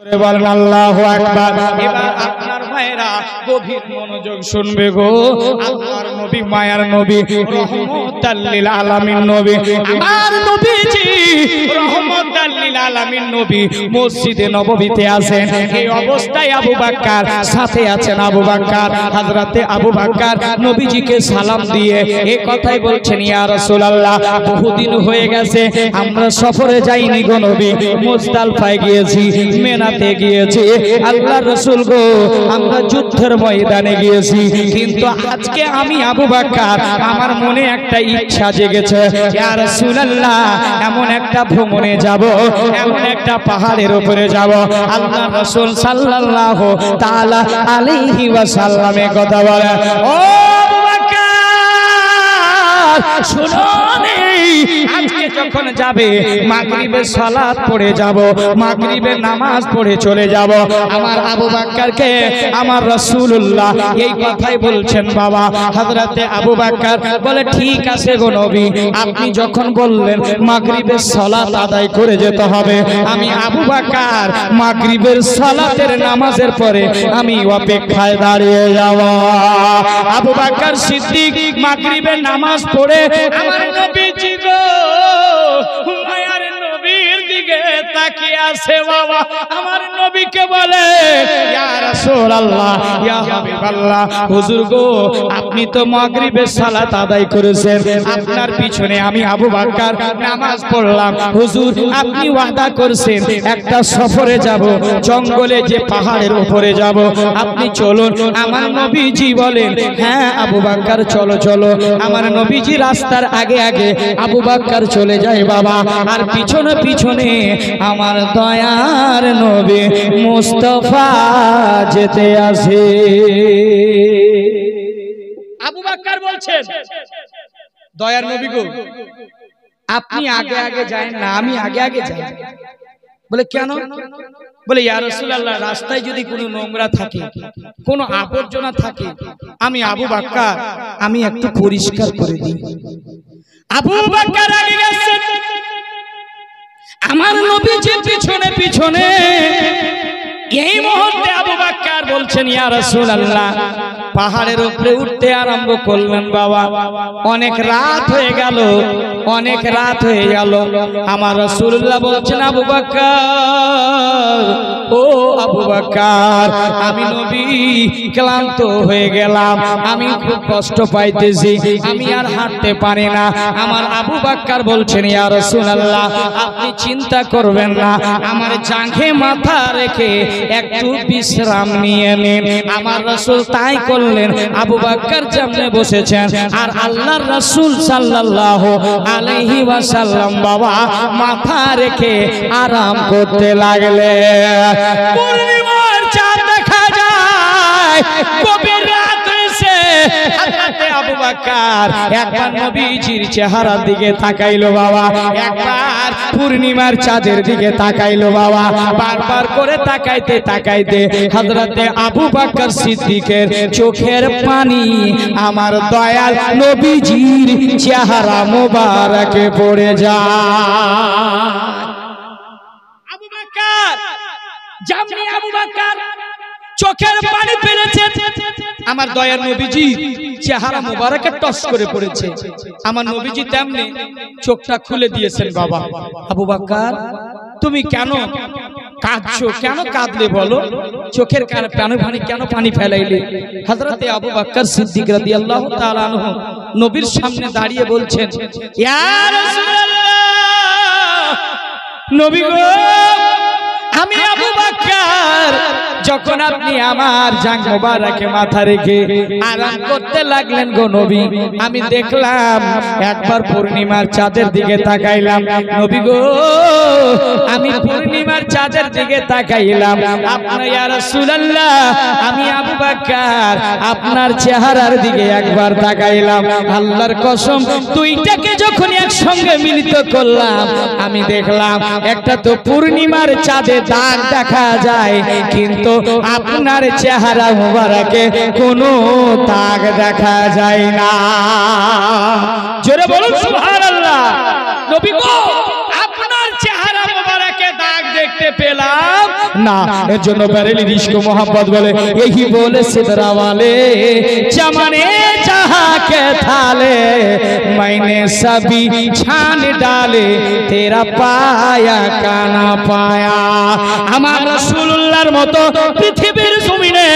বলেন আল্লাহু আকবার। এবার আপনার ভাইরা গভীর মনোযোগ শুনবে গো। আল্লাহর নবী, মায়ার নবী, রহমাতাল লিল আলামিন নবী, আমার নবীজি রহমাতাল লিল আলামিন নবী মসজিদে নববীতে আছেন। এই অবস্থায় আবু বকর সাথে আছেন। আবু বকর, হযরতে আবু বকর নবীজিকে সালাম দিয়ে এই কথাই বলছেন, ইয়া রাসূলুল্লাহ, বহুদিন হয়ে গেছে আমরা সফরে যাইনি গো নবী, মুজদালিফায় গিয়েছি, মেনাতে গিয়েছি, আল্লাহর রাসূল গো আমরা যুদ্ধের ময়দানে গিয়েছি, কিন্তু আজকে আমি আবু বকর আমার মনে একটা ইচ্ছা জেগেছে, ইয়া রাসূলুল্লাহ এমন একটা ভ্রমণে যাব, এমন একটা পাহাড়ের উপরে যাব। আল্লাহর রাসূল সাল্লাল্লাহু তাআলা আলাইহি ওয়াসাল্লামে কথা বলে, ও আবু বকর শুনো, আজকে যখন যাবে মাগরিবের সালাত পড়ে যাব, মাগরিবের নামাজ পড়ে চলে যাব। আমার আবু বকরকে আমার রাসূলুল্লাহ এই কথাই বলছেন। বাবা হযরতে আবু বকর বলে, ঠিক আছে গো নবী, আপনি যখন বললেন মাগরিবের সালাত আদায় করে যেতে হবে, আমি আবু বকর মাগরিবের সালাতের নামাজের পরে আমি অপেক্ষায় দাঁড়িয়ে যাব। আবু বকর সিদ্দিক মাগরিবের নামাজ পড়ে আমার নবীজি গো মায়ার নবীর দিকে তাকিয়ে আছে। বাবা আমার নবীকে বলে, ইয়া রাসূলুল্লাহ, ইয়া হাবিবাল্লাহ, হুজুর গো আপনি তো মাগরিবের সালাত আদায় করেছেন, আপনার পিছনে আমি আবু বকর নামাজ পড়লাম, হুজুর আপনি ওয়াদা করেছেন একটা সফরে যাব, জঙ্গলে যে পাহাড়ের উপরে যাব, আপনি চলুন। আমার নবীজি বলেন, হ্যাঁ আবু বকর চলো চলো। আমার নবীজি রাস্তার আগে আগে আবু বকর চলে যায় বাবা, আর পিছনে পিছনে আমার দয়ার নবী মুস্তাফা যেতে আসে। আবু বকর বলছেন, দয়ার নবী গো আপনি আগে আগে যান না, আমি আগে আগে যাই। বলে কেন? বলে, ইয়া রাসূলুল্লাহ রাস্তায় যদি কোনো নোংরা থাকে, কোনো আবর্জনা থাকে, আমি আবু বকর আমি একটু পরিষ্কার করে দিই। আবু বকর আগে গেছে, আমার নবীজি পিছনে পিছনে। এই মুহূর্তে আবু বকর বলছেন, ইয়া রাসূলুল্লাহ পাহাড়ের উপরে উঠতে আরম্ভ করলেন। বাবা অনেক রাত হয়ে গেল, অনেক রাত হয়ে গেল। আমার রাসূলুল্লাহ বলছেন, আবু বকর, ও আবু বকর আমি নবী ক্লান্ত হয়ে গেলাম, আমি খুব কষ্ট পাইতেছি, আমি আর হাঁটতে পারি না। আমার আবু বকর বলছেন, ইয়া রাসূলুল্লাহ আপনি চিন্তা করবেন না, আমার জাঙ্ঘে মাথা রেখে একটু বিশ্রাম নিয়ে নিন। আমার রাসূল তাই করলেন। আবু বকর সামনে বসেছেন, আর আল্লাহর রাসূল সাল্লাল্লাহু আলাইহি ওয়াসাল্লাম বাবা মাথা রেখে আরাম করতে লাগলেন। পূর্ণিমার চাঁদ দেখা যায়, গভীর রাত হয়েছে। হযরতে আবু বকর একবার নবীজির চেহারার দিকে তাকাইলো বাবা, একবার পূর্ণিমার চাঁদের দিকে তাকাইলো বাবা। বারবার করে তাকাইতে তাকাইতে হযরতে আবু বকর সিদ্দিকের চোখের পানি আমার দয়াল নবীজির চেহারা মোবারকে পড়ে যায়। আবু বকর যেমনি আবু বকর চোখের পানি ফেলেছে, আমার দয়ার নবীজি চেহারা মোবারকে টস করে পড়েছে। আমার নবীজি তেমনি চোখটা খুলে দিয়েছেন। বাবা আবু বকর তুমি কেন কাঁদছো, কেন কাঁদলে বলো, চোখের পানি কেন পানি ফেলাইলে? হযরতে আবু বকর সিদ্দিক রাদিয়াল্লাহু তাআলা আনহু নবীর সামনে দাঁড়িয়ে বলছেন, ইয়া রাসূলুল্লাহ নবী গো আমি আবু বকর যখন আপনি আমার জাঙ্গ মোবারকে মাথা রেখে আরাম করতে লাগলেন গো নবী, আমি দেখলাম একবার পূর্ণিমার চাঁদের দিকে তাকাইলাম। নবী গো আমি পূর্ণিমার চাঁদের দিকে তাকাইলাম, আপনার ইয়া রাসূলুল্লাহ আমি আবু বকর আপনার চেহারার দিকে একবার তাকাইলাম। আল্লাহর কসম দুইটাকে যখন একসঙ্গে মিলিত করলাম, আমি দেখলাম একটা তো পূর্ণিমার চাঁদে দাগ দেখা যায়, কিন্তু আপনার চেহারা মোবারকে কোনো দাগ দেখা যায় না। জোরে বলুন সুবহানাল্লাহ। নবী গো আপনার চেহারা মোবারকে দাগ দেখতে পেলাম, না। এর জন্য বেরেলি ইশক মোহাম্মত বলে यही बोले सिदरा वाले चमने जहाँ के थाले मैंने सभी छान डाले तेरा पाया का ना पाया। আমার রাসূলুল্লাহর মতো পৃথিবীর জমিনে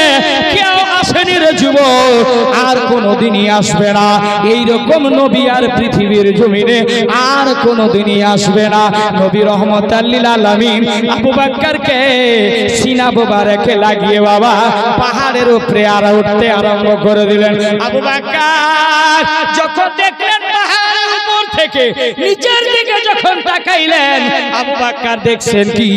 কেউ আসেনি রে যুবক, আর কোনোদিনই আসবে না। এই রকম নবী আর পৃথিবীর জমিনে আর কোনোদিনই আসবে না। নবী রহমাতুল লিল আলামিন আবু বকরকে সিনা মোবারকে লাগিয়ে বাবা পাহাড়ের উপরে আর উঠতে আরম্ভ করে দিলেন। আবু বকর যখন দেখলেন পাহাড়ের উপর থেকে নিচের দিকে যখন তাকাইলেন, আবু বকর দেখছেন কি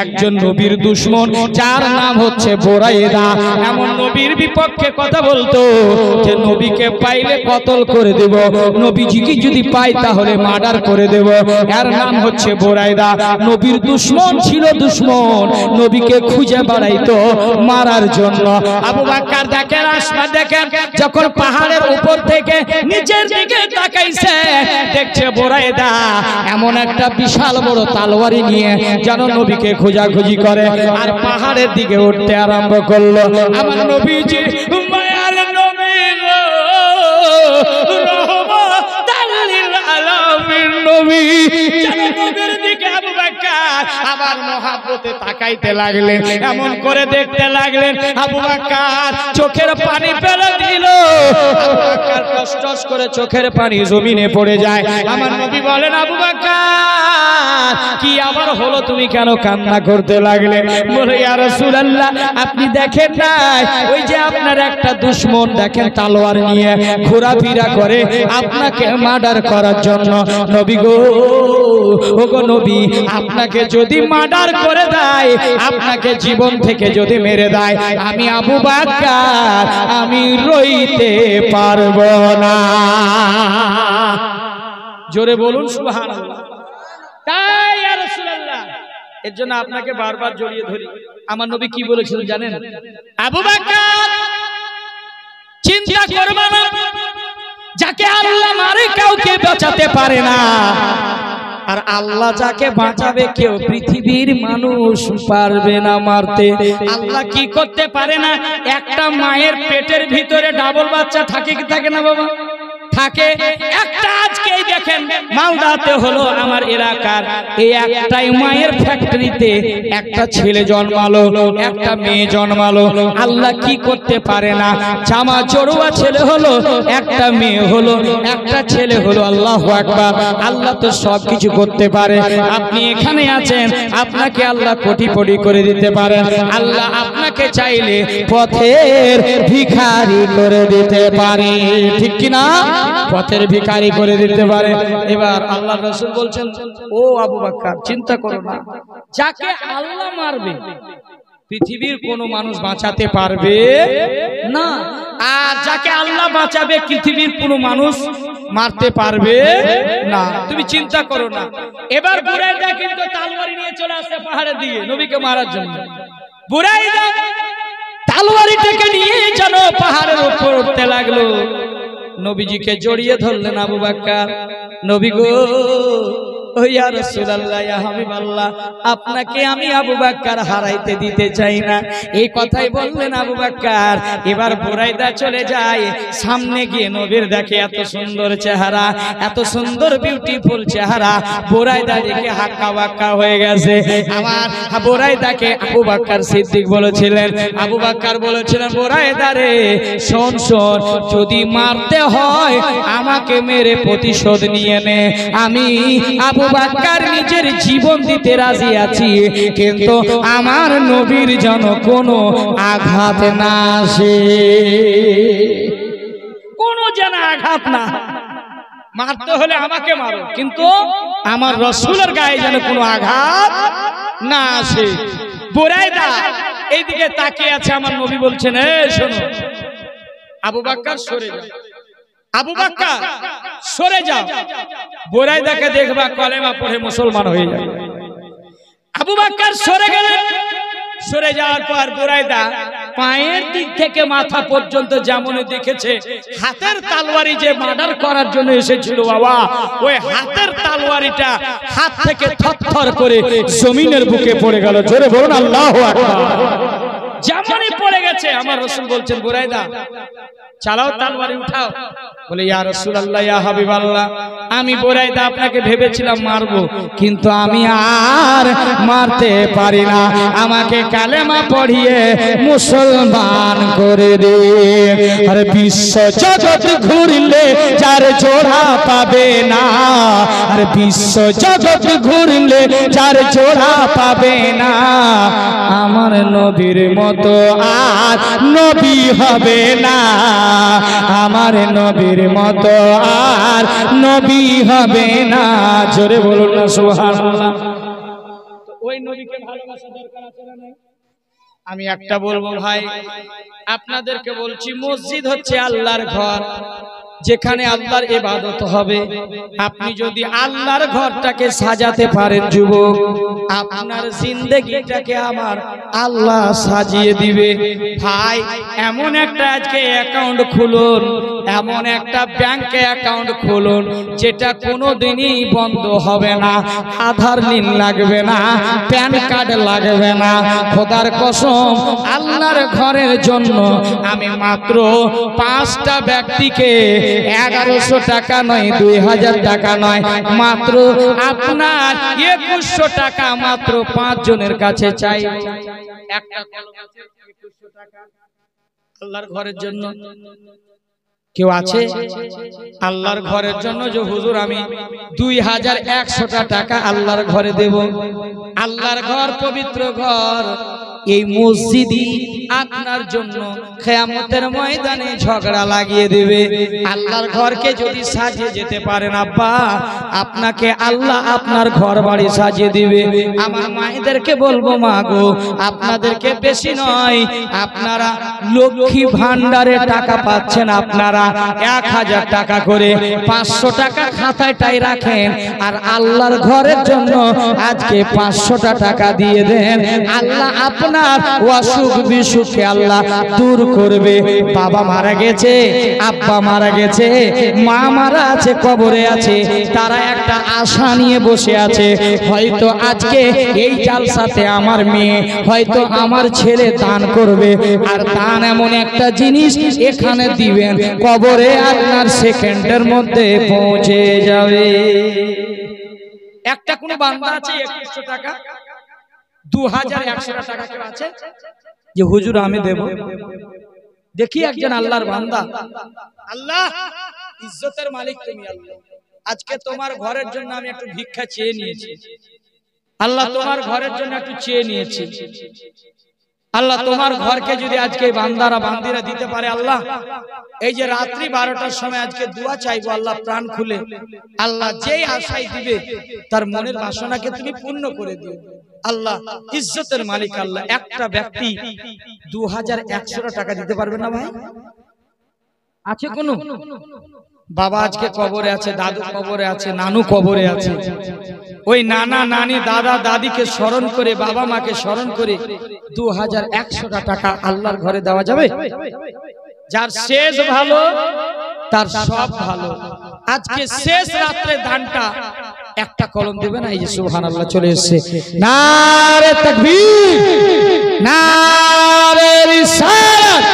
একজন নবীর দুশমন যার নাম হচ্ছে বুরাইদা, এমন নবীর বিপক্ষে কথা বলতো যে নবীকে পাইলে কতল করে দেব, নবীজিকে যদি পাই তাহলে মার্ডার করে দেব। এর নাম হচ্ছে বুরাইদা। নবীর দুশমন ছিল, দুশমন নবীকে খুঁজে বেড়াইতো মারার জন্য। আবু বকর দেখেন, আসমান দেখেন, যখন পাহাড়ের উপর থেকে নিচের দিকে তাকাইছে দেখছে বুরাইদা এমন একটা বিশাল বড় তলোয়ারি নিয়ে যেন নবীকে খোঁজাখুঁজি করে আর পাহাড়ের দিকে উঠতে আরম্ভ করলো। আমার নবীজি মায়ার নবী গো, রহমাতুল লিল আলামিন নবী, যেন নবীর দিকে আবু বকর আবার মহব্বতে তাকাইতে লাগলেন, এমন করে দেখতে লাগলেন। আবু বকর চোখের পানি ফেলে দিল। আবু বকর কষ্ট করে চোখের পানি জমিনে পড়ে যায়। আমার নবী বলেন, আবু বকর কি আবার হলো, তুমি কেন কান্না করতে লাগলে? বলে ইয়া রাসূলুল্লাহ আপনি দেখেন না ওই যে আপনার একটা দুশমন দেখেন তলোয়ার নিয়ে ঘোরাফেরা করে আপনাকে মার্ডার করার জন্য। নবী গো, ও গো নবী, আপনাকে যদি মার্ডার করে দেয়, আপনাকে জীবন থেকে যদি মেরে দেয়, আমি আবু বকর আমি রইতে পারবো না। জোরে বলুন সুবহানাল্লাহ। তাই ইয়া রাসূলুল্লাহ, এর জন্য আপনাকে বারবার জড়িয়ে ধরি। আমার নবী কি বলেছিল জানেন? আবু বকর চিন্তা করবে না, যাকে আল্লাহ মারে কাউকে বাঁচাতে পারে না, আর আল্লাহ যাকে বাঁচাবে কেউ পৃথিবীর মানুষ পারবে না মারতে। আল্লাহ কি করতে পারে না? একটা মায়ের পেটের ভিতরে ডাবল বাচ্চা থাকে কি থাকে না বাবা? থাকে। একটা আজকেই দেখেন মালদাতে হলো আমার এলাকার, এই একটাই মায়ের ফ্যাক্টরিতে একটা ছেলে জন্মালো, একটা মেয়ে জন্মালো। আল্লাহ কি করতে পারে না? জামা জড়ুয়া ছেলে হলো, একটা মেয়ে হলো, একটা ছেলে হলো। আল্লাহু আকবার। আল্লাহ তো সব কিছু করতে পারে। আপনি এখানে আছেন, আপনাকে আল্লাহ কোটিপতি করে দিতে পারেন। আল্লাহ আপনাকে চাইলে পথের ভিখারি করে দিতে পারে, ঠিক কি না? পথের ভিখারি করে দিতে পারে। এবার আল্লাহ রাসূল বলছেন, ও আবু বকর চিন্তা করো না, যাকে আল্লাহ মারবে পৃথিবীর কোন মানুষ বাঁচাতে পারবে না, আর যাকে আল্লাহ বাঁচাবে পৃথিবীর কোন মানুষ মারতে পারবে না। তুমি চিন্তা করো না। এবার বুরাইদা কিন্তু তলোয়ারি নিয়ে চলে আসছে পাহাড়ের দিকে নবীকে মারার জন্য। বুরাইদা তলোয়ারিটাকে নিয়ে যেন পাহাড়ের উপর উঠতে লাগলো। নবীজিকে জড়িয়ে ধরলেন আবু বকর। নবী গো, ও ইয়া রাসূলুল্লাহ, ইয়া হাবিবাল্লাহ, আপনাকে আমি আবু বকর হারাইতে দিতে চাই না, এই কথাই বললেন আবু বকর। এবার বুরাইদা চলে যায়, সামনে গিয়ে নবীর দেখে এত সুন্দর চেহারা, এত সুন্দর বিউটিফুল চেহারা। বুরাইদা দেখে হাক্কা বাক্কা হয়ে গেছে। আমার বুরাইদাকে আবু বকর সিদ্দিক বলেছিলেন, আবু বকর বলেছিলেন, বুরাইদা রে শোন শোন, যদি মারতে হয় আমাকে মেরে প্রতিশোধ নিয়ে নে। আমি আবু বকর নিজের জীবন দিতে রাজি আছি, কিন্তু আমার নবীর যেন কোনো আঘাত না আসে, কোনো যেন আঘাত না। মারতে হলে আমাকে মারো, কিন্তু আমার রাসূলের গায়ে যেন কোনো আঘাত না আসে। বুরাইদা এইদিকে তাকিয়ে আছে, আমার নবী বলছেন, এই শোনো আবু বকর সরে যাও, আবু বকর সরে যাও। বুরাইদাকে দেখবা কলেমা পড়ে মুসলমান হয়ে যাবে। আবু বকর সরে গেলেন। সরে যাওয়ার পর বুরাইদা পায়ের দিক থেকে মাথা পর্যন্ত যেমন দেখেছে হাতের তালওয়ারি যে মার্ডার করার জন্য এসেছিল বাবা, ওই হাতের তালওয়ারিটা হাত থেকে থরথর করে জমিনের বুকে পড়ে গেল। জোরে বলুন আল্লাহু আকবার। যেমনই পড়ে গেছে আমার রাসূল বলছেন বুরাইদা চালাও তালওয়ারি উঠাও। বলে ইয়া রাসূলুল্লাহ ইয়া হাবিবাল্লাহ, আমি বুরাইদা আপনাকে ভেবেছিলাম মারবো, কিন্তু আমি আর মারতে পারি না, আমাকে কালেমা পড়িয়ে মুসলমান করে দে। আর বিশ্ব জগৎ ঘুরলে যার জোড়া পাবে না, আর বিশ্ব জগৎ ঘুরলে যার জোড়া পাবে না, আমার নবীর মতো আর নবী হবে না, আমার নবীর মতো আর নবী হবে না। জোরে বলুন না সুবহানাল্লাহ। ওই নবীকে ভালোবাসা দরকার আছে না নাই? আমি একটা বলবো ভাই, আপনাদেরকে বলছি, মসজিদ হচ্ছে আল্লাহর ঘর, যেখানে আল্লাহর ইবাদত হবে। আপনি যদি আল্লাহর ঘরটাকে সাজাতে পারেন যুবক, আপনার জিন্দেগিটাকে আমার আল্লাহ সাজিয়ে দিবে। ভাই এমন একটা আজকে অ্যাকাউন্ট খুলুন, এমন একটা ব্যাংকে অ্যাকাউন্ট খুলুন যেটা কোনোদিনই বন্ধ হবে না, আধার লিঙ্ক লাগবে না, প্যান কার্ড লাগবে না। খোদার কসম, আল্লাহর ঘরের জন্য আমি মাত্র 5টা ব্যক্তিকে 1100 টাকা নয়, 2000 টাকা নয়, মাত্র আপনার 2100 টাকা মাত্র 5 জনের কাছে চাই। একটা কলম আছে 2100 টাকা আল্লাহর ঘরের জন্য। কেউ আছে আল্লাহর ঘরের জন্য যে হুজুর আমি 2100 টাকা আল্লাহর ঘরে দেব? আল্লাহর ঘর পবিত্র ঘর, এই মসজিদই আপনার জন্য কিয়ামতের ময়দানে ঝগড়া লাগিয়ে দেবে। আল্লাহর ঘরকে যদি সাজিয়ে যেতে পারেন আব্বা, আপনাকে আল্লাহ আপনার ঘর বাড়ি সাজিয়ে দিবে। আমার মায়েদেরকে বলবো, মা গো আপনাদেরকে বেশি নয়, আপনারা লক্ষ্মী ভান্ডারে টাকা পাচ্ছেন, আপনারা 1000 টাকা করে 500 টাকা খাতায় রাখেন, আর আল্লাহর ঘরের জন্য আজকে 500 টাকা দিয়ে দেন। আল্লাহ আপনার অসুখ বিসুখকে আল্লাহ দূর করবে। বাবা মারা গেছে, আব্বা মারা গেছে, মা মারা আছে, কবরে আছে, তারা একটা আশা নিয়ে বসে আছে, হয়তো আজকে এই জালসাতে আমার মেয়ে, হয়তো আমার ছেলে দান করবে। আর দান এমন একটা জিনিস, এখানে দিবেন, কবরে আপনার সেকেন্ডের মধ্যে পৌঁছে যাবে। একটা কোন বান্দা আছে 2100 টাকা 2100 টাকা কেউ আছে যে হুজুর আমি দেব? দেখি একজন আল্লাহর বান্দা। আল্লাহ ইজ্জতের মালিক তুমি, আল্লাহ আজকে তোমার ঘরের জন্য আমি একটু ভিক্ষা চেয়ে নিয়েছি, আল্লাহ তোমার ঘরের জন্য একটু চেয়ে নিয়েছি, আল্লাহ তোমার ঘরকে যদি আজকে বান্দারা বান্দিরা দিতে পারে, আল্লাহ এই যে রাত্রি 12টার সময় আজকে দোয়া চাইবো, আল্লাহ প্রাণ খুলে, আল্লাহ যেই আশাই দিবে তার মনের বাসনাকে তুমি পূর্ণ করে দিও। আল্লাহ ইজ্জতের মালিক আল্লাহ, একটা ব্যক্তি 2100 টাকা দিতে পারবে না ভাই? আছে কোন? বাবা আজকে কবরে আছে, দাদু কবরে আছে, নানু কবরে আছে, ওই নানা নানি দাদা দাদিকে স্মরণ করে, বাবা মাকে স্মরণ করে 2100 টাকা আল্লাহর ঘরে দেওয়া যাবে? যার শেষ ভালো তার সব ভালো। আজকে শেষ রাত্রে দানটা একটা কলম দেবে না? এই যে সুবহানাল্লাহ চলে এসেছে, নারে তাকবীর, নারে রিসালাত।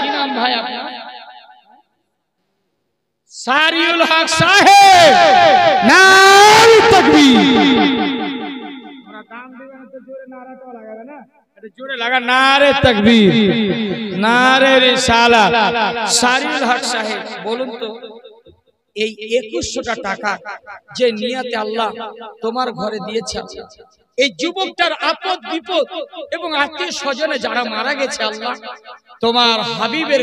কি নাম ভাই আপনার? সারিউল হক সাহেব। নারে তাকবীর। আমরা দান দেবেন তো জোরে নারাটা লাগাবে না, এটা জোরে লাগা, নারে তাকবীর, নারে রিসালাত। সারিউল হক সাহেব বলুন তো, এই 2100 টাকা যে নিয়তে আল্লাহ তোমার ঘরে দিয়েছে, এই যুবকটার আপদ বিপদ এবং আত্মীয় স্বজনে যারা মারা গেছে, আল্লাহ তোমার হাবিবের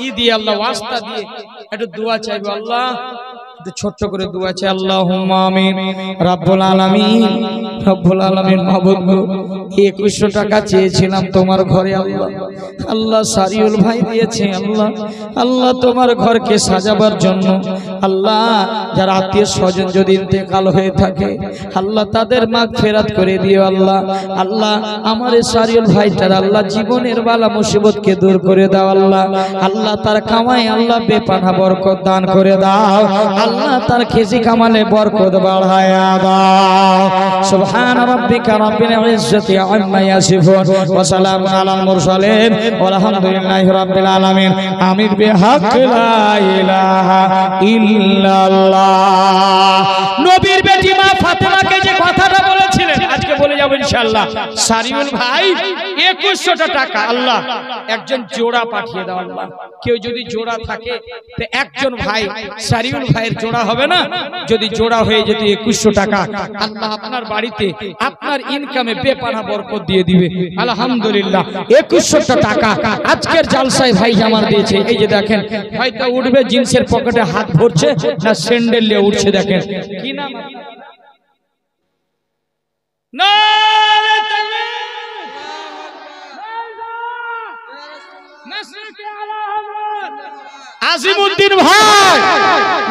ই দিয়ে আল্লাহ ওয়াস্তা দিয়ে একটু দোয়া চাইবো, আল্লাহ একটু ছোট্ট করে দোয়া চাই। আল্লাহুম্মা আমিন। রব্বুল আলামিন, রব্বুল আলামিন মাহবুব 2100 টাকা চেয়েছিলাম তোমার ঘরে আল্লাহ, আল্লাহ সারিউল ভাই দিয়েছে আল্লাহ, আল্লাহ তোমার ঘরকে সাজাবার জন্য আল্লাহ যারা আত্মীয় স্বজন যদি ইন্তেকাল হয়ে থাকে আল্লাহ তাদের মাগফিরাত করে দিও আল্লাহ, আল্লাহ আমার এই সারিউল ভাইটার আল্লাহ জীবনের বালা মুসিবতকে দূর করে দাও আল্লাহ, আল্লাহ তার কামাই আল্লাহ বেপানা বরকত দান করে দাও আল্লাহ, তার খেজি কামালে বরকত বাড়ায়া দাও। সুবহান রাব্বিকা রাব্বিল ইজ্জাতি আম্মা ইয়াসিফুন ওয়া সালামুন আলাল মুরসালিন ওয়ালহামদুলিল্লাহি রাব্বিল আলামিন। আমিন বিহাক লা ইলাহা ইল্লাল্লাহ। নবীর বেটি মা ফাতেমাকে যে কথাটা বলেছিলেন আজকে বলে যাব ইনশাআল্লাহ। সারিউল ভাই 2100 টাকা আল্লাহ একজন জোড়া পাঠিয়ে দাও আল্লাহ, কেউ যদি জোড়া থাকে তো একজন ভাই সারিউল ভাইয়ের জোড়া হবে না, যদি জোড়া হয়ে যেত 2100 টাকা আল্লাহ আপনার বাড়িতে আপনার ইনকামে বেপানা বরকত দিয়ে দিবে আলহামদুলিল্লাহ। 2100 টাকা আজকের জালসায় ভাই আমার দিয়েছে। এই যে দেখেন হয়তো উঠবে জিন্সের পকেটে হাত ভরছে না স্যান্ডেল নিয়ে উঠছে, দেখেন কি নাম না আজিমউদ্দিন ভাই,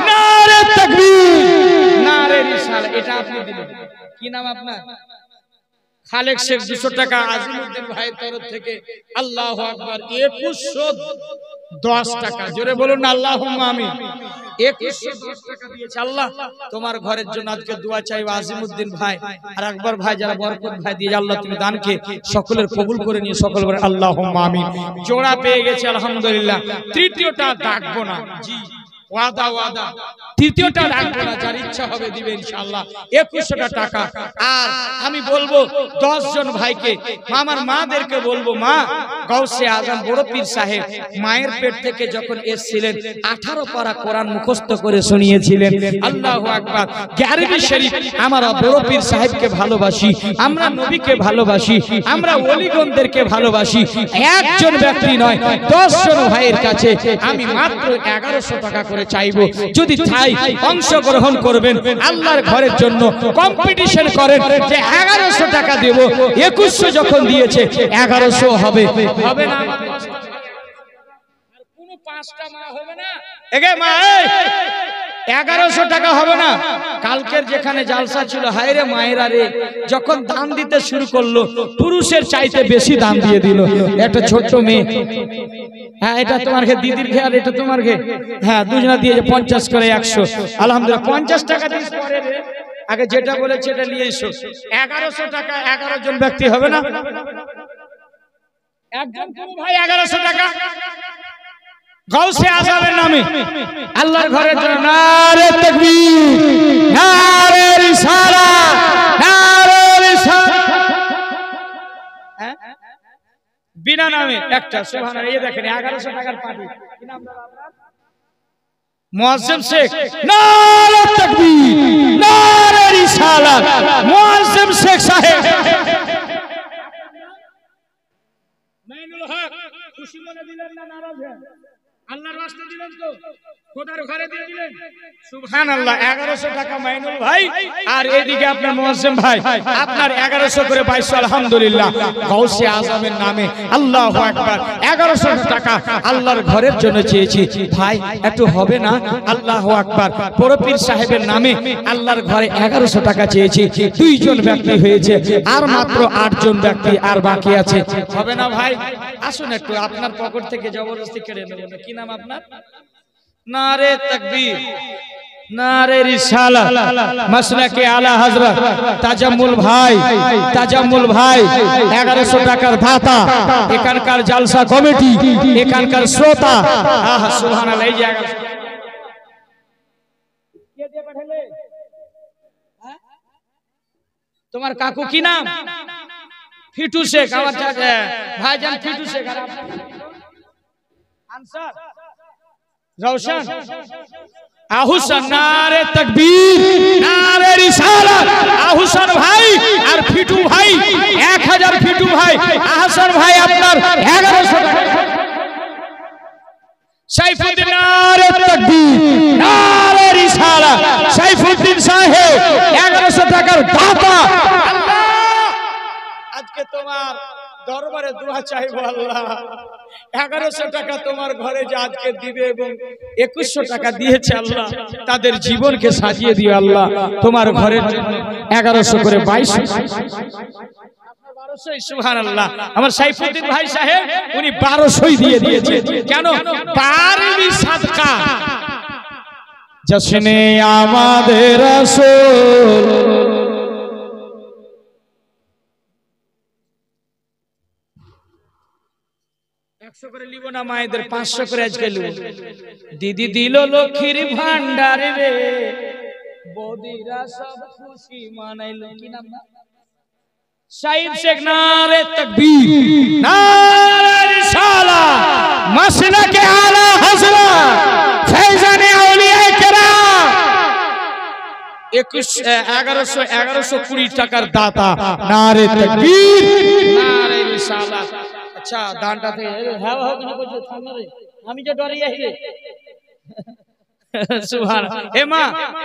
নারে তাকবীর নারে রিসালাত। এটা আপনি দিলেন, কি নাম আপনার? খালেক শেখ 200 টাকা আজিমউদ্দিন ভাইয়ের তরফ থেকে আল্লাহু আকবার। 2110 টাকা জোরে বলুন না আল্লাহুম্মা আমিন। 2110 টাকা দিয়েছে আল্লাহ তোমার ঘরের জন্য আজকে দোয়া চাইবো আজিমউদ্দিন ভাই আর আকবর ভাই যারা বরকত ভাই দিয়ে আল্লাহ তুমি দানকে সকলের কবুল করে নিয়ে সকল বলে আল্লাহুম্মা আমিন। জোড়া পেয়ে গেছে আলহামদুলিল্লাহ। তৃতীয়টা ডাকবো না, জি ওয়াদা ওয়াদা, তৃতীয়টা রাখবো না, যার ইচ্ছা হবে দিবে ইনশাআল্লাহ 2100 টাকা। আর আমি বলবো 10 জন ভাইকে, আমার মাদেরকে বলবো, মা গাউসে আজম বড় পীর সাহেব মায়ের পেট থেকে যখন এসেছিলেন 18 পারা কোরআন মুখস্থ করে শুনিয়েছিলেন। আল্লাহু আকবার। গ্যারবি শরীফ আমরা বড় পীর সাহেবকে ভালোবাসি, আমরা নবীকে ভালোবাসি, আমরা ওলিগণদেরকে ভালোবাসি। একজন ব্যক্তি নয় 10 জন ভাইয়ের কাছে আমি মাত্র 1100 টাকা করে চাইবো। যদি চাই অংশগ্রহণ করবেন আল্লাহর ঘরের জন্য, কম্পিটিশন করেন যে 1100 টাকা দেব, 2100 যখন দিয়েছে 1100 হবে, হবে না? কোনো পাঁচটা মা হবে না, এগে মা 1100 টাকা হবে না। কালকের যেখানে জালসা ছিল, হায়রে মায়েরা রে, যখন দান দিতে শুরু করলো পুরুষের চাইতে বেশি দান দিয়ে দিল। একটা ছোট্ট মেয়ে, হ্যাঁ এটা তোমার ঘে দিদির ঘে আর এটা তোমার ঘে, হ্যাঁ দুজনা দিয়েছে 50 করে 100 আলহামদুলিল্লাহ। 50 টাকা দিস পরে রে, আগে যেটা বলেছে এটা নিয়ে এসো। 1100 টাকা 11 জন ব্যক্তি হবে না, একজন কোন ভাই 1100 টাকা গাউসে আজমের নামে আল্লাহর ঘরের জন্য নারে তাকবীর, নারে রিসালাত, নারে রিসালাত। বিনা নামে একটা সুবহানাল্লাহ। এই দেখেন 1100 টাকার পার্টি, কি নাম আপনার? মুয়াজ্জিম শেখ। নারে তাকবীর, নারে রিসালাত, মুয়াজ্জিম শেখ সাহেব। মাইনুল হক খুশি মনে দিলেন না নারাজ হন? আল্লাহর রাস্তা দিলেন তো, খোদার ঘরে দিয়ে দিলেন। সুবহানাল্লাহ। 1100 টাকা মাইনুল ভাই, আর এদিকে আপনার মুয়াজ্জিম ভাই আপনার 1100 করে 2200 আলহামদুলিল্লাহ গাউসে আজমের নামে। আল্লাহু আকবার। 1100 টাকা আল্লাহর ঘরের জন্য চেয়েছি ভাই, একটু হবে না? আল্লাহু আকবার। বড় পীর সাহেবের নামে আল্লাহর ঘরে 1100 টাকা চেয়েছি, 2 জন ব্যক্তি হয়েছে, আর মাত্র 8 জন ব্যক্তি আর বাকি আছে, হবে না ভাই? আসুন একটু আপনার পকেট থেকে জবরদস্তি কেড়ে নেব। কি নাম আপনার? নারে তাকবীর, নারে রিসালাত, মাসলাকে আলা হযরত তাজাম্মুল ভাই, তাজাম্মুল ভাই 1100 টাকার দাতা, এখানকার জালসা কমিটি, এখানকার শ্রোতা। আহা সুবহানাল্লাহ। এই জায়গা কে দিয়ে পাঠালে? তোমার কাকু কি নাম? ফিটু শেখ। আমার ভাইজান ফিটু শেখ। আর আনসার রওশন আহুসান। নারে তাকবীর, নারে রিসালাত। আহুসান ভাই আর ফিটু ভাই 1000। ফিটু ভাই, আহসান ভাই আপনার 1100 টাকা। সাইফুদ্দিন। নারে তাকবীর, নারে রিসালাত। সাইফুদ্দিন সাহেব 1100 টাকার দাতা। আজকে তোমার দরবারে দোয়া চাইবো আল্লাহ 1100 টাকা তোমার ঘরে যে আজকে দিবে এবং 2100 টাকা দিয়েছে আল্লাহ তাদের জীবনকে সাজিয়ে দিও আল্লাহ তোমার ঘরের জন্য 1100 করে 2200 সুবহানাল্লাহ আমার সাইফুদ্দিন ভাই সাহেব উনি 1200ই দিয়ে দিয়েছে কেন পারবি সাদকা জশনে আমাদের রাসূল 100 করে লিব না মায়েদের 500 করে আজকে লিব দিদি দিল লক্ষ্মীর ভান্ডার রে বৌদিরা সব খুশি মানাইলো কি নাম না শাহিদ শেখ নারে তাকবীর নারে রিসালাত মাসলাকে আলা হযরত ফৈজানে আউলিয়া কেরাম 1120 টাকার দাতা নারে তাকবীর নারে রিসালাত আচ্ছা দানটা থেকে হ্যাঁ হ্যাঁ কেন বলছো সামনে রে আমি যে ডরে যাই রে সুবহানাল্লাহ হে মা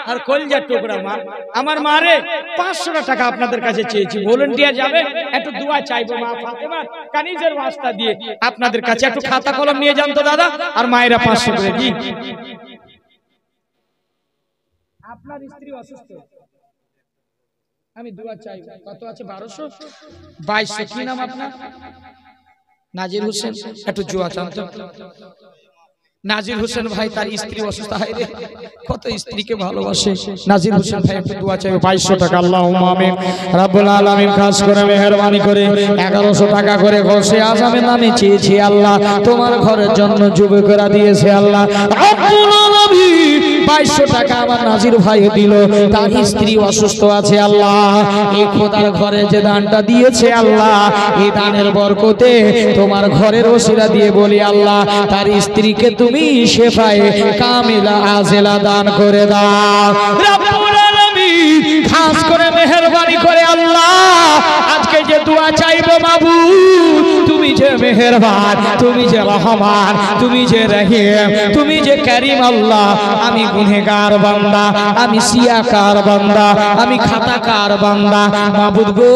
আর কলজার টুকরা মা আমার মারে 500 টাকা আপনাদের কাছে চেয়েছি ভলান্টিয়ার যাবে একটু দোয়া চাইবো মা ফাতেমা কানিজের ওয়াস্তা দিয়ে আপনাদের কাছে একটু খাতা কলম নিয়ে যান তো দাদা আর মায়েরা 500 করে দিন আপনার স্ত্রী অসুস্থ আমি দোয়া চাই কত আছে 1200 2200 কি নাম আপনার নাজির হোসেন একটু জোয়া চান তো নাজির হোসেন ভাই তার স্ত্রী অসুস্থ হয় রে কত স্ত্রীকে ভালোবাসে নাজির হোসেন ভাই একটু দোয়া চাই 2200 টাকা আল্লাহুম্মা আমিন রব্বুল আলামিন খাস করে মেহেরবানি করে 1100 টাকা করে ঘষে আজামের নামে চেয়েছি আল্লাহ তোমার ঘরের জন্য যুবকরা দিয়েছে আল্লাহ রব্বুল আলামিন 2200 টাকা আমার নাজির ভাই দিল তার স্ত্রী অসুস্থ আছে আল্লাহ এই খোদার ঘরে যে দানটা দিয়েছে আল্লাহ এই দানের বরকতে তোমার ঘরের ওসিলা দিয়ে বলি আল্লাহ তার স্ত্রীকে তুমি শেফায়ে কামিলা আজেলা দান করে দাও রব্বুল আলামিন খাস করে মেহেরবানি করে আল্লাহ আজকে যে দোয়া চাইবো মাবুদ তুমি যে মেহেরবান তুমি যে রহমান তুমি যে রহিম তুমি যে করিম আল্লাহ আমি গুনাহগার বান্দা আমি সিয়াকার বান্দা আমি খাতাকার বান্দা মাবুদ গো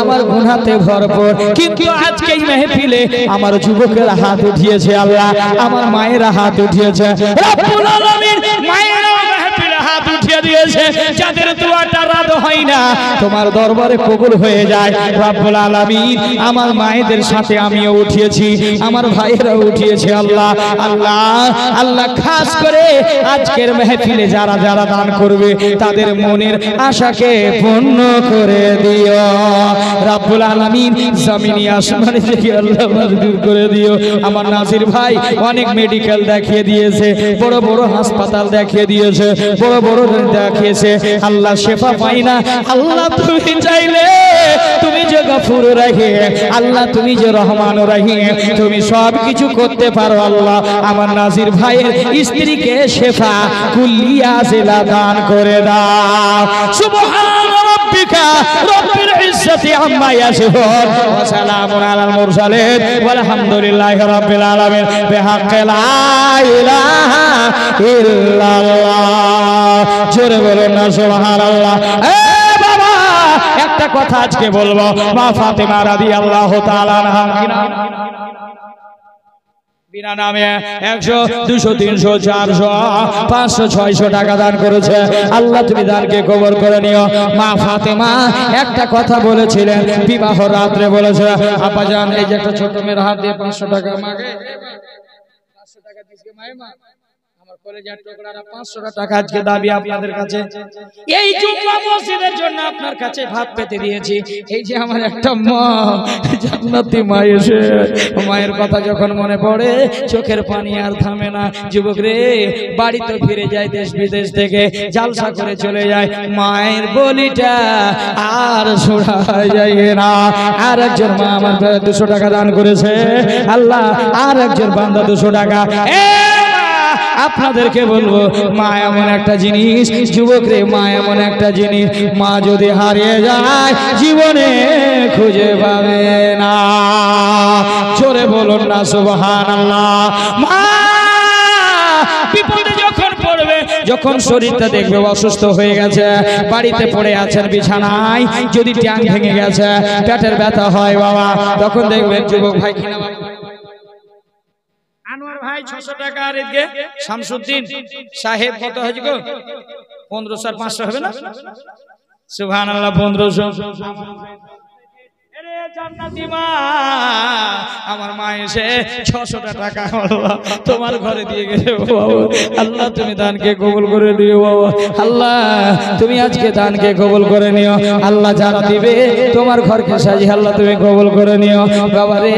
আমার গুনাহতে ভরপুর কিন্তু আজকে এই মাহফিলে আমার যুবকেরা হাত উঠিয়েছে আল্লাহ আমার মায়েরা হাত উঠিয়েছে রব্বুল আলামিন মায়েরা মাহফিলে হাত উঠিয়ে দিয়েছে যাদের দোয়াটা রাদ হয় না তোমার দরবারে কবুল হয়ে যায় রব্বুল আলামিন আমার মায়েদের সাথে আমিও উঠিয়েছি আমার ভাইয়েরা উঠিয়েছে আল্লাহ আল্লাহ আল্লাহ খাস করে আজকের মাহফিলে যারা যারা দান করবে তাদের মনের আশাকে পূর্ণ করে দিও রব্বুল আলামিন জমিনি আসমানে থেকে আল্লাহ মঞ্জুর করে দিও আমার নাজির ভাই অনেক মেডিকেল দেখিয়ে দিয়েছে বড় বড় হাসপাতাল দেখিয়ে দিয়েছে বড় বড় দেখিয়েছে আল্লাহ শেফা পাই না আল্লাহ তুমি চাইলে তুমি যে গফুর রহিম আল্লাহ তুমি যে রহমান রহিম তুমি সব কিছু করতে পারো আল্লাহ আমার নাজির ভাইয়ের স্ত্রীকে শেফা কুল্লিয়া জিলা দান করে দাও সুবহান রাব্বিকা রব্বিল ইজ্জাতি আম্মা ইয়াসিফুন ওয়া সালামুন আলাল মুরসালিন ওয়ালহামদুলিল্লাহি রাব্বিল আলামিন বিহাক্কি লা ইলাহা ইল্লাল্লাহ জোরে বলুন না সুবহানাল্লাহ একটা কথা আজকে বলবো মা ফাতেমা রাদিয়াল্লাহু তাআলা আনহা বিনা নামে 100 200 300 400 500 600 টাকা দান করেছে আল্লাহ তুমি দানকে কবুল করে নিও মা ফাতেমা একটা কথা বলেছিলেন বিবাহ রাতে বলেছে আব্বাজান এই যে একটা ছোট মেয়ের হাত দিয়ে 500 টাকা মাগে 500 টাকা দিছে মায়েমা আমার কলেজের টুকরারা 500 টাকা আজকে দাবি আপনাদের কাছে এই জুম্মা মসজিদের জন্য আপনার কাছে ভাত পেতে দিয়েছি এই যে আমার একটা মা জান্নাতি মা এসে মায়ের কথা যখন মনে পড়ে চোখের পানি আর থামে না যুবক রে বাড়িতে ফিরে যায় দেশ বিদেশ থেকে জালসা করে চলে যায় মায়ের বলিটা আর ছোড়া যায় না আর একজন মা আমার 200 টাকা দান করেছে আল্লাহ আর একজন বান্দা 200 টাকা আপনাদেরকে বলবো মা এমন একটা জিনিস যুবক রে মা এমন একটা জিনিস মা যদি হারিয়ে যায় জীবনে খুঁজে পাবে না জোরে বলুন না সুবহানাল্লাহ মা বিপদে যখন পড়বে যখন শরীরটা দেখবে অসুস্থ হয়ে গেছে, বাড়িতে পড়ে আছেন বিছানায়, যদি ট্যাং ভেঙে গেছে, পেটের ব্যথা হয় বাবা, তখন দেখবেন যুবক ভাই কিনা আনোয়ার ভাই 600 টাকা, আর এদিকে শামসুদ্দিন সাহেব কত হয়েছে গো? 1500 আর 500 হবে না? সুবহানাল্লাহ, 1500। জান্নাতি মা, আমার মা এসে 600 টাকা তোমার ঘরে দিয়ে গেছে বাবা। আল্লাহ তুমি দানকে কবুল করে নিও বাবা, আল্লাহ তুমি আজকে দানকে কবুল করে নিও, আল্লাহ যারা দিবে তোমার ঘরকে সাজিয়ে আল্লাহ তুমি কবুল করে নিও বাবা রে।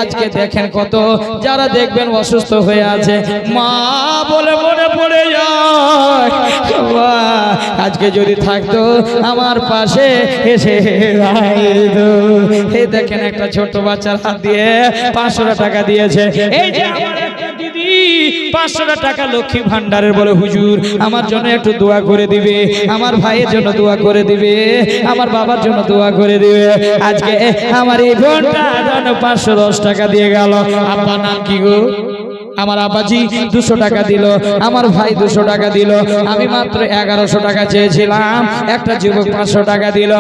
আজকে দেখেন কত যারা দেখবেন অসুস্থ হয়ে আছে, মা বলে মনে পড়ে যায় বাবা, আজকে যদি থাকতো আমার পাশে এসে এই দেখেন একটা ছোট বাচ্চার হাত দিয়ে 500 টাকা দিয়েছে। এই যে আমার একটা দিদি 500 টাকা লক্ষ্মী ভান্ডারের বলে, হুজুর আমার জন্য একটু দোয়া করে দিবে, আমার ভাইয়ের জন্য দোয়া করে দিবে, আমার বাবার জন্য দোয়া করে দিবে। আজকে আমার এই বোনটা 510 টাকা দিয়ে গেল। আব্বা নাম কি গো? আমার আব্বাজি 200 টাকা দিল, আমার ভাই 200 টাকা দিল, আমি মাত্র 1100 টাকা চেয়েছিলাম, একটা যুবক 500 টাকা দিল।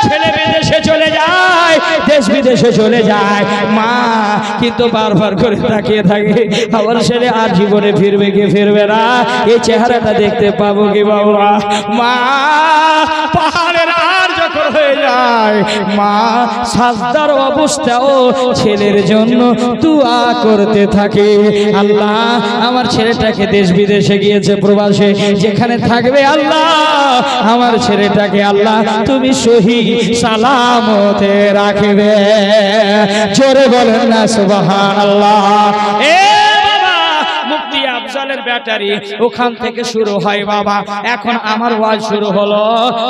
ছেলে বিদেশে চলে যায়, দেশ বিদেশে চলে যায়, মা কিন্তু বারবার করে তাকিয়ে থাকে আমার ছেলে আর জীবনে ফিরবে কি ফিরবে না, এই চেহারাটা দেখতে পাবো কি বাবা। মা পাহাড়ের আর যখন হয়ে যায়, মা সাজদার অবস্থাও ছেলের জন্য দোয়া করতে থাকে, আল্লাহ আমার ছেলেটাকে দেশ বিদেশে গিয়েছে প্রবাসে, যেখানে থাকবে আল্লাহ আমার ছেলেটাকে আল্লাহ তুমি সহি সালামতে রাখবে। জোরে বলেন না সুবহানাল্লাহ। মুফতি আফজালের ব্যাটারি ওখান থেকে শুরু হয় বাবা, এখন আমার ওয়াজ শুরু হলো,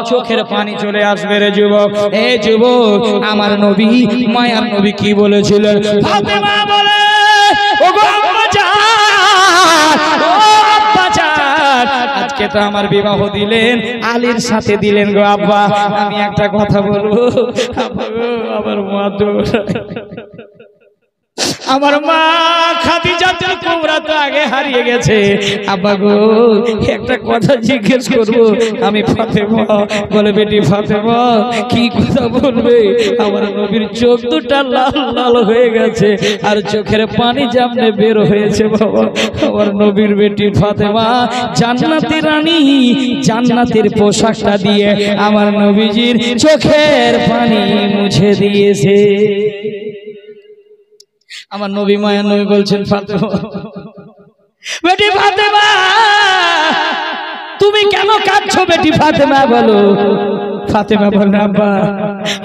চোখের পানি চলে আসবে রে যুবক। এ যুবক, আমার নবী মায়ার নবী কি বলেছিলেন? ফাতেমা বলে, ও গো আম্মা জান, ও আব্বা জান, আজকে তো আমার বিবাহ দিলেন, আলীর সাথে দিলেন গো আব্বা, আমি একটা কথা বলবো আব্বা গো, আমার মা তো, আমার মা খাদিজাতুল কুবরা তো আগে হারিয়ে গেছে, আব্বা গো একটা কথা জিজ্ঞেস করব। আমি ফাতেমা বলে, বেটি ফাতেমা কি কথা বলবে? আমার নবীর চোখ দুটা লাল লাল হয়ে গেছে আর চোখের পানি জামনে বের হয়েছে বাবা। আমার নবীর বেটি ফাতেমা জান্নাতি রানী, জান্নাতের পোশাকটা দিয়ে আমার নবীজির চোখের পানি মুছে দিয়েছে। আমার নবী মায়ার নবী বলছেন, ফাতেমা বেটি ফাতেমা তুমি কেন কাঁদছো? বেটি ফাতেমা বলো। ফাতেমা বলেন, আব্বা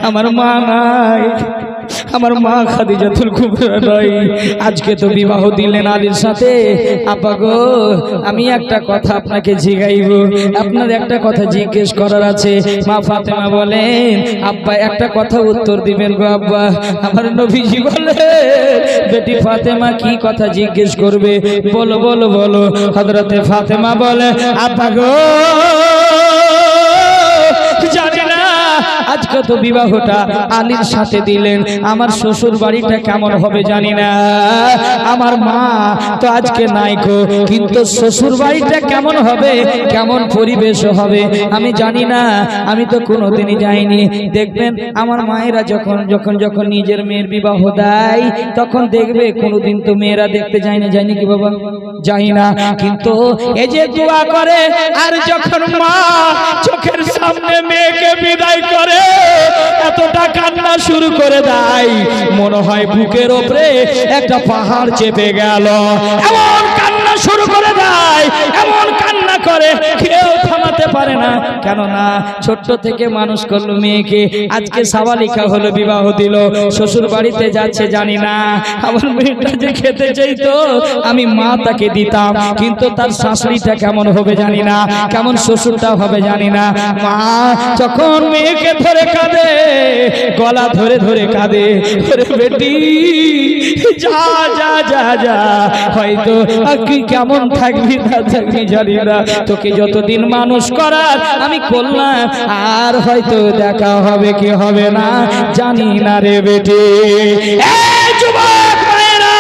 আমার মা নাই, আমার মা খাদিজাতুল কুবরা নাই, আজকে তো বিবাহ দিলেন আলীর সাথে, আব্বা গো আমি একটা কথা আপনাকে জিজ্ঞাইব, আপনার একটা কথা জিজ্ঞেস করার আছে। মা ফাতেমা বলেন, আব্বা একটা কথা উত্তর দিবেন গো আব্বা। আমার নবীজি বলে, বেটি ফাতেমা কি কথা জিজ্ঞেস করবে? বলো বলো বলো। হযরতে ফাতেমা বলে, আব্বা গো জানি না আজকে তো বিবাহটা আলীর সাথে দিলেন, আমার শ্বশুর বাড়িটা কেমন হবে জানি না, আমার মা তো আজকে নাই গো, কিন্তু শ্বশুর বাড়িটা কেমন হবে, কেমন পরিবেশ হবে আমি জানি না, আমি তো কোনোদিনই যাইনি। দেখবেন আমার মায়েরা যখন যখন যখন নিজের মেয়ের বিবাহ দেয়, তখন দেখবে কোনোদিন তো মেয়েরা দেখতে যায়নি, যায়নি কি বাবা? যাই না, কিন্তু এই যে দোয়া করে আর যখন মা চোখের সামনে মেয়েকে বিদায় করে এতটা কান্না শুরু করে দেয়, মনে হয় বুকের উপরে একটা পাহাড় চেপে গেল, এমন কান্না শুরু করে দেয়, এমন কান্না করে কেউ থামাতে পারে না। কেননা ছোট্ট থেকে মানুষ করলো মেয়েকে, আজকে সাবালিকা হলো, বিবাহ দিল, শ্বশুর বাড়িতে যাচ্ছে জানি না, আমার মেয়েটা যে খেতে চাইতো আমি মা তাকে দিতাম, কিন্তু তার শাশুড়িটা কেমন হবে জানি না, কেমন শ্বশুরটা হবে জানি না। মা যখন মেয়েকে ধরে কাঁদে, গলা ধরে ধরে কাঁদে, বেটি যা যা যা যা, হয়তো তুই কেমন থাকবি না থাকবি জানি না, তোকে যতদিন মানুষ করার আমি করলাম, আর হয়তো দেখা হবে কি হবে না জানি না রে বেটি। এই যুবক ভাইরা,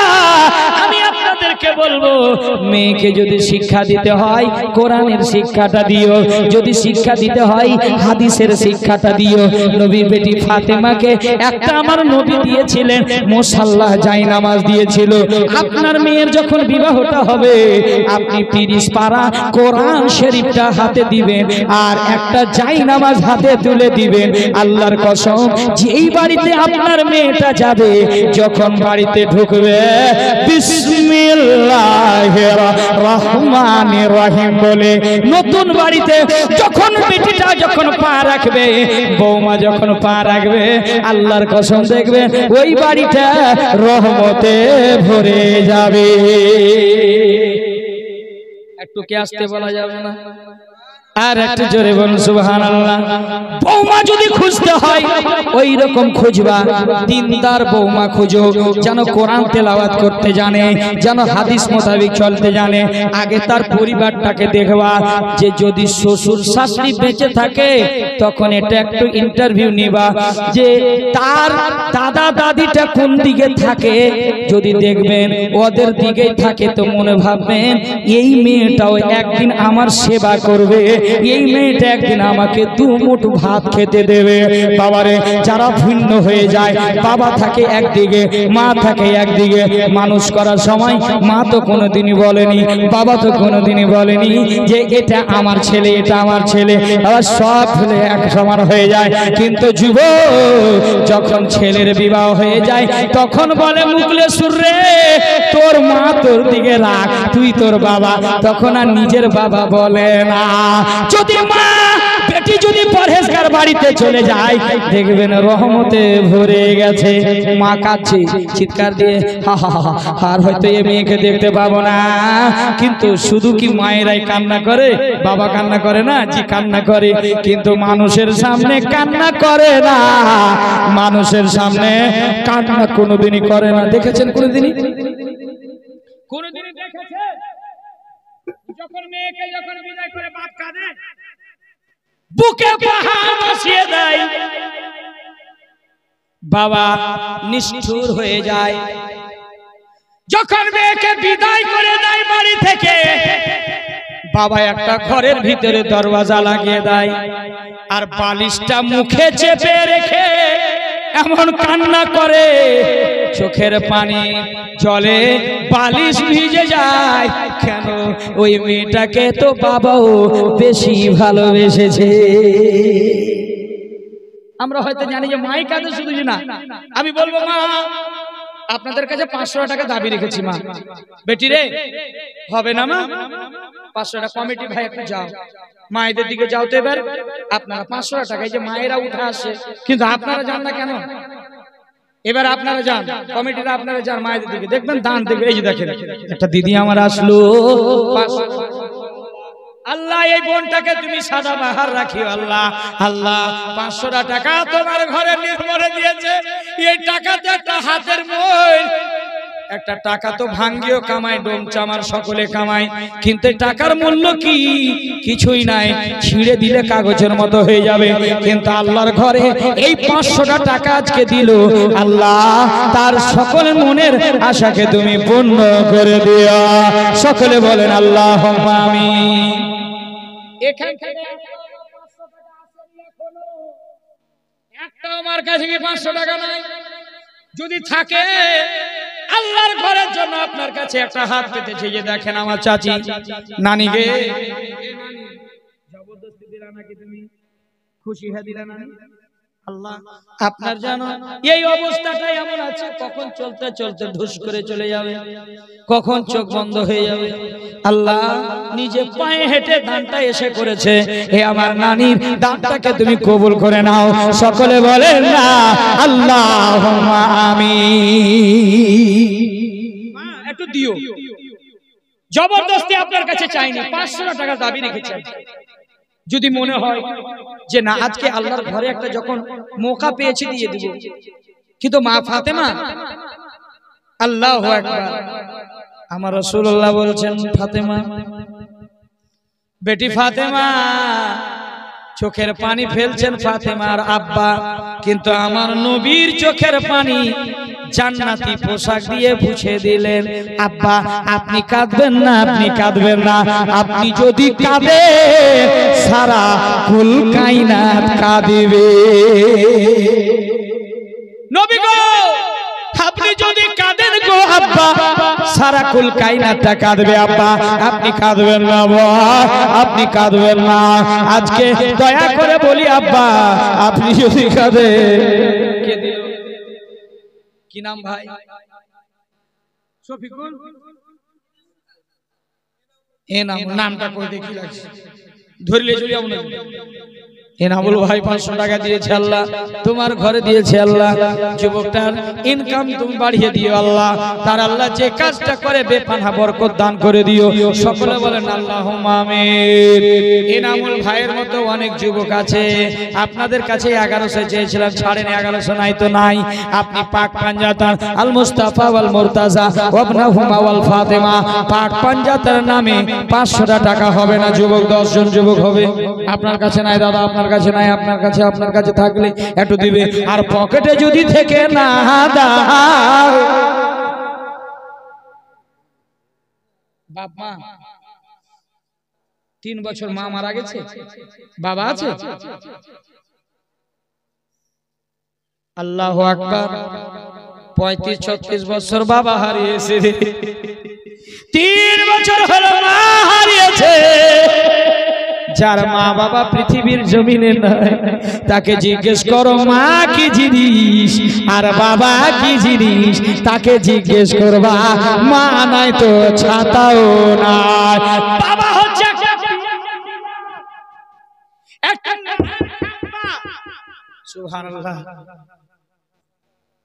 বলবো মেয়েকে যদি শিক্ষা দিতে হয় কোরআনের শিক্ষাটা দিও, যদি শিক্ষা দিতে হয় হাদিসের শিক্ষাটা দিও। নবীর বেটি ফাতেমাকে একটা আমার নবী দিয়েছিলেন মুসাল্লাহ জায়নামাজ দিয়েছিল। আপনার মেয়ের যখন বিবাহটা হবে আপনি 30 পারা কোরআন শরীফটা হাতে দিবেন আর একটা জায়নামাজ হাতে তুলে দিবেন। আল্লাহর কসম যেই বাড়িতে আপনার মেয়েটা যাবে যখন বাড়িতে ঢুকবে বিসমিল্লাহির রহমানির রহিম বলে নতুন বাড়িতে যখন বেটিটা যখন পা রাখবে, বৌমা যখন পা রাখবে, আল্লাহর কসম দেখবে ওই বাড়িটা রহমতে ভরে যাবে। একটু কে আসতে বলা যাবে না? আর একটু জোরে বলুন সুবহানাল্লাহ। বৌমা যদি খুঁজতে হয় ওই রকম খুঁজবা, দিনদার বৌমা খুঁজো, যেন কোরআন তেলাওয়াত করতে জানে, যেন হাদিস মোতাবেক চলতে জানে। আগে তার পরিবারটাকে দেখবা, যে যদি শ্বশুর শাশুড়ি বেঁচে থাকে তখন এটা একটু ইন্টারভিউ নিবা যে তার দাদা দাদিটা কোন দিকে থাকে। যদি দেখবেন ওদের দিকেই থাকে তো মনে ভাববেন এই মেয়েটাও একদিন আমার সেবা করবে, এই মেয়েটা একদিন আমাকে 2 মুঠ ভাত খেতে দেবে। বাবারে যারা ভিন্ন হয়ে যায়, বাবা থাকে একদিকে মা থাকে একদিকে, মানুষ করার সময় মা তো কোনোদিনই বলেনি, বাবা তো কোনোদিনই বলেনি যে এটা আমার ছেলে এটা আমার ছেলে। আবার সব ছেলে এক সমান হয়ে যায়, কিন্তু যুবক যখন ছেলের বিবাহ হয়ে যায় তখন বলে মুখলেসুর রে তোর মা তোর দিকে রাখ, তুই তোর বাবা। তখন আর নিজের বাবা বলে না। যদি মা বেটি যদি পরহেজগার বাড়িতে চলে যায় দেখবেন রহমতে ভরে গেছে। মা কাঁদছে চিৎকার দিয়ে হা হা হা, আর হয়তো এই মেয়েকে দেখতে পাবো না। কিন্তু শুধু কি মায়েরাই কান্না করে, বাবা কান্না করে না? জি কান্না করে, কিন্তু মানুষের সামনে কান্না করে না, মানুষের সামনে কান্না কোনোদিনই করে না। দেখেছেন কোনোদিনই? কোনোদিনই দেখেছেন? যখন মেয়েকে যখন বিদায় করে বাপ কাঁদে, বুকে পাহাড় বসিয়ে দেয়, বাবা নিষ্ঠুর হয়ে যায়। যখন মেয়েকে বিদায় করে দেয় বাড়ি থেকে, বাবা একটা ঘরের ভিতরে দরওয়াজা লাগিয়ে দেয় আর বালিশটা মুখে চেপে রেখে এমন কান্না করে চোখের পানি জলে বালিশ ভিজে যায়। কেন? ওই মেয়েটাকে তো বাবাও বেশি ভালোবেসেছে। আমরা হয়তো জানি যে মাই কাঁদে শুধু না, আমি বলবো মা আপনাদের কাছে 500 টাকা দাবি রেখেছি, মা বেটি রে হবে না মা 500 টাকা কমিটি ভাই একটু যাও মায়েদের দিকে যাও তো এবার আপনারা 500 টাকা। এই যে মায়েরা উঠে আসে কিন্তু আপনারা যান না কেন? এবার আপনারা যান, কমিটিরা আপনারা যান মায়েদের দিকে, দেখবেন দান দেখবেন। এই যে দেখেন একটা দিদি আমার আসলো, আল্লাহ এই বোনটাকে তুমি সাদা বাহার রাখিও আল্লাহ। আল্লাহ 500 টাকা তোমার ঘরে নির্ভরে দিয়েছে, এই টাকাতে একটা হাতের মোল, একটা টাকা তো ভাঙ্গিও কামায়, ডোম চামার সকলে কামায়, কিন্তু টাকার মূল্য কি? কিছুই নাই, ছিঁড়ে দিলে কাগজের মতো হয়ে যাবে। কিন্তু আল্লাহর ঘরে এই 500 টাকা আজকে দিল, আল্লাহ তার সকল মনের আশাকে তুমি পূর্ণ করে দিও। সকলে বলেন আল্লাহুম্মা আমিন। এখান থেকে একটা আমার কাছে কি 500 টাকা নাই? যদি থাকে আল্লাহর ঘরের জন্য আপনার কাছে একটা হাত পেতেছে। যে দেখেন আমার চাচি নানিকে জবরদস্তি দিলা নাকি তুমি? খুশি হয়ে দিলা না? আল্লাহ আপনার জানো এই অবস্থাটাই এমন আছে, কখন চলতে চলতে ধুস করে চলে যাবে, কখন চোখ বন্ধ হয়ে যাবে। আল্লাহ নিজে পায়ে হেঁটে দানটা এসে করেছে, হে আমার নানির দানটাকে তুমি কবুল করে নাও। সকলে বলেন না আল্লাহুম্মা আমিন। একটু দিও, জবরদস্তি আপনার কাছে চাইনি, 500 টাকা দাবি রেখেছে। যদি মনে হয় যে না আজকে আল্লাহর ঘরে একটা যখন মৌকা পেয়েছি দিয়ে দিব, কিন্তু মা ফাতেমা আল্লাহু আকবার, আমার রাসূলুল্লাহ বলছেন ফাতেমা বেটি ফাতেমা চোখের পানি ফেলছেন ফাতেমার আব্বা, কিন্তু আমার নবীর চোখের পানি জান্নাতি পোশাক দিয়ে পুছে দিলেন। আব্বা আপনি কাঁদবেন না, আপনি কাঁদবেন না, আপনি যদি কাঁদেন সারা কুল কায়নাত কাঁদিবে। নবী গো আপনি যদি কাঁদেন গো আব্বা সারা কুল কায়নাতটা কাঁদবে। আব্বা আপনি কাঁদবেন না, আপনি কাঁদবেন না। আজকে দয়া করে বলি আব্বা আপনি যদি কাঁদেন। কে দিল? কি নাম ভাই? শফিকুল। এ নামটা কই দেখি লাগছে, ধরলে চলে যাবো না। এনামুল ভাই 500 টাকা দিয়েছে আল্লাহ, তোমার ঘরে দিয়েছে আল্লাহ, যুবকটার ইনকাম তুমি বাড়িয়ে দিও আল্লাহ, তার আল্লাহ যে কাজটা করে বেপানা বরকত দান করে দিও। সকলে বলেন আল্লাহুম্মা আমিন। এনামুল ভাইয়ের মতো অনেক যুবক আছে, আপনাদের কাছে 1100 চেয়েছিলাম, ছাড়েন 1100 নাই তো নাই। আপনি পাক পাঞ্জাতান আল মুস্তাফা ওয়াল মুরতাজা ওয়াবনাহুমা ওয়াল ফাতেমা পাক পাঞ্জাতার নামে 500 টাকা হবে না যুবক, 10 জন যুবক হবে। আপনার কাছে নাই দাদা, আপনার কাছে নাই, আপনার কাছে থাকলে একটু দিবে। আর পকেটে যদি থেকে না দাও, বাপ মা 3 বছর মা মারা গেছে, বাবা আছে। আল্লাহু আকবার। 35-36 বছর বাবা হারিয়েছে, 3 বছর হলো মা হারিয়েছে। যার মা বাবা পৃথিবীর জমিনে নাই তাকে জিজ্ঞেস করো মা কি জিনিস আর বাবা কি জিনিস, তাকে জিজ্ঞেস করবা। মা নাই তো ছাতাও নাই, বাবা হচ্ছে একটা। সুবহানাল্লাহ।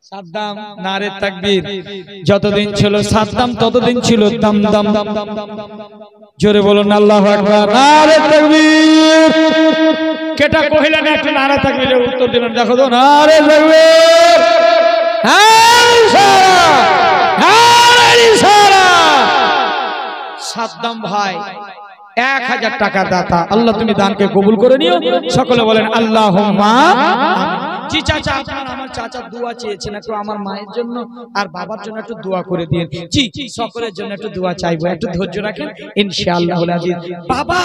সাদ্দাম নারে তাকবীর, যতদিন ছিল সাদ্দাম ততদিন ছিল দাম দাম দাম দাম। জোরে বলুন আল্লাহু আকবার। নারে তাকবীর। কেটা কইলা না একটু নারে তাকবীরের উত্তর দিলেন, দেখো তো নারে তাকবীর। সাদ্দাম ভাই 1000 টাকার দাতা, আল্লাহ তুমি দানকে কবুল করে নিও। সকলে বলেন আল্লাহুম্মা আমিন। জি চাচা, আপনার আমার চাচা দোয়া চেয়েছেন, একটু আমার মায়ের জন্য আর বাবার জন্য একটু দোয়া করে দিন। জি সকলের জন্য একটু দোয়া চাইবো, একটু ধৈর্য রাখেন ইনশাআল্লাহুল আজিজ। বাবা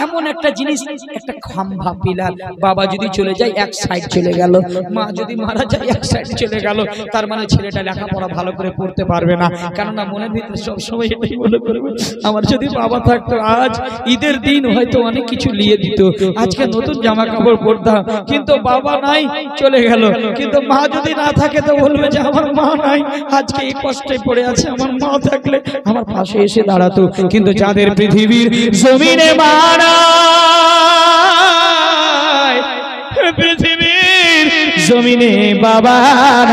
এমন একটা জিনিস, একটা খাম্বা পিলার, বাবা যদি চলে যায় এক সাইড চলে গেল, মা যদি মারা যায় এক সাইড চলে গেল। তার মানে ছেলেটা লেখাপড়া ভালো করে পড়তে পারবে না, কেননা মনের ভিতরে সবসময় এটাই মনে করবে আমার যদি বাবা থাকতো আজ ঈদের দিন হয়তো অনেক কিছু নিয়ে দিত, আজকে নতুন জামা কাপড় পরতাম, কিন্তু বাবা নাই চলে গেল। কিন্তু মা যদি না থাকে তো বলবে যে আমার মা নাই, আজকে এই কষ্টে পড়ে আছে, আমার মা থাকলে আমার পাশে এসে দাঁড়াতো। কিন্তু যাদের পৃথিবীর জমিনে মা নাই, পৃথিবীর জমিনে বাবা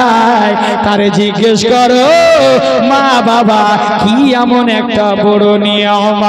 নাই, তারে জিজ্ঞেস করো মা বাবা কি এমন একটা বড় নিয়ামত।